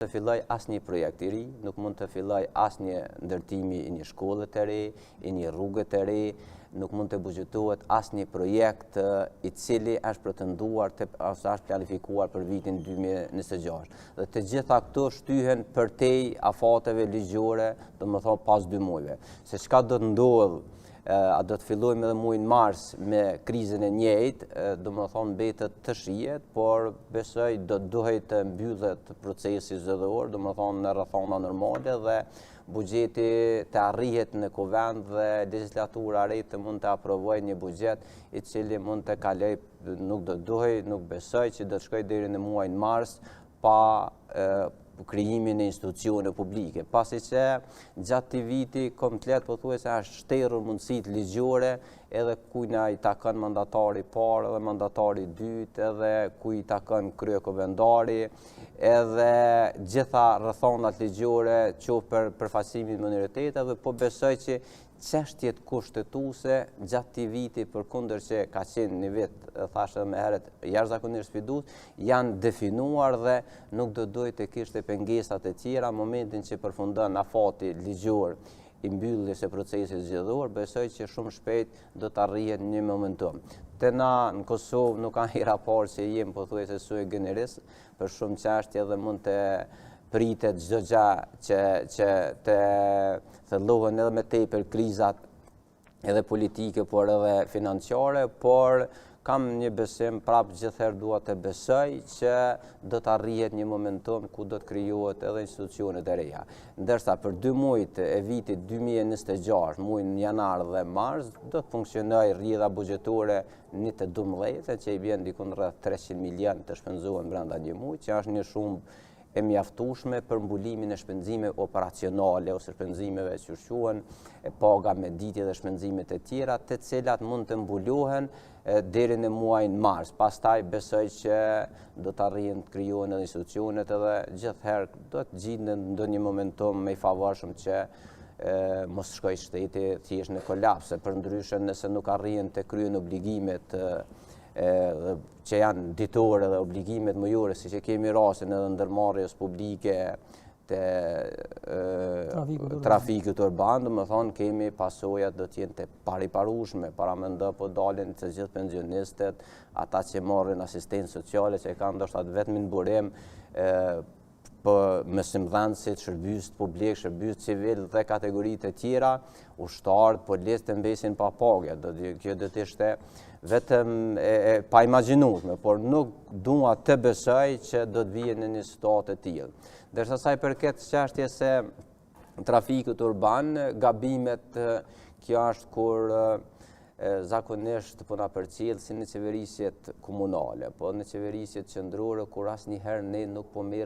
Të filloj asnjë projekt i ri, nuk mund të filloj asnjë ndërtimi i një shkolle të re, i një rrugë të re, nuk mund të buxhetohet asnjë projekt i cili është pretenduar ose është planifikuar për vitin 2026. Dhe të gjitha këto shtyhen përtej afateve ligjore, domethënë pas 2 muajve. Se çka do të ndodhë, a do të fillojmë edhe muajin mars me krizën e njëjtë, domethënë mbetet të shihet, por besoj do duhet të mbyllet procesi zgjedhor, domethënë në rrethana normale dhe buxheti të arrihet në kuvend dhe legjislatura e re të mund të aprovojë një buxhet i cili mund të kaloj, nuk besoj që do të shkojë deri në muajin mars pa krijimin e institucione publike, pasi që gjatë këtij viti komplet pothuajse është shterur mundësitë ligjore, edhe kujt i takon mandatari i parë edhe mandatari i dytë, edhe kujt i takon kryekomendari, edhe gjitha rrethonat ligjore qoftë për përfaqësimin e minoriteteve, po besoj që çështjet kushtetuese gjatë këtij viti, përkundër që ka qenë një vit, thashë edhe më herët, jashtëzakonisht sfidues, janë definuar dhe nuk do duhet të kishte pengesat e tjera në momentin që përfundon afati ligjor i mbylljes së procesit zgjedhor, besoj që shumë shpejt do të arrihet një momentum. Te na në Kosovë nuk ka një raport që jemi pothuajse sui generis për shumë çështje dhe mund të pritet çdo gjë që të thellohen edhe me tepër krizat edhe politike, por edhe financiare, por kam një besim, prapë gjithherë dua të besoj që do të arrihet një momentum ku do të krijohet edhe institucione të reja. Ndërsa për 2 muajt e vitit 2026, muajin janar dhe mars, do të funksionojë rrjedha buxhetore 1/12, që i vjen diku rreth 300 milion të shpenzohen brenda një muaji, që është një shumë e mjaftueshme për mbulimin e shpenzimeve operacionale ose shpenzimeve që quhen paga me ditje dhe shpenzimet e tjera, të cilat mund të mbulohen deri në muajin mars. Pastaj besoj që do të arrijnë të krijohen edhe institucionet edhe gjithherë do të gjenden në ndonjë momentum më i favorshëm që mos shkojë shteti thjesht në kolaps, përndryshe nëse nuk arrijnë të kryen obligimet që janë ditore dhe obligimet mujore, si që kemi rastin edhe ndërmarrjes publike të trafikut urban, domethënë kemi pasojat do të jenë të pariparueshme, para mendo po dalin të gjithë pensionistet, ata që marrin asistencë sociale, që kanë ndoshta vetëm në burim, po mësimdhënësit, shërbësit publik, shërbësit civil dhe kategoritë e tjera, ushtarët, policët të mbesin pa pagë. Kjo do të ishte vetëm pa imagjinueshme, por nuk dua të besoj që do të vijë në një situatë të tillë. Ndërsa sa i përket çështjes së trafikut urban, gabimet, kjo është kur zakonisht po na përcjell si në qeverisjet komunale, po në qeverisjet qendrore kur asnjëherë ne nuk po merr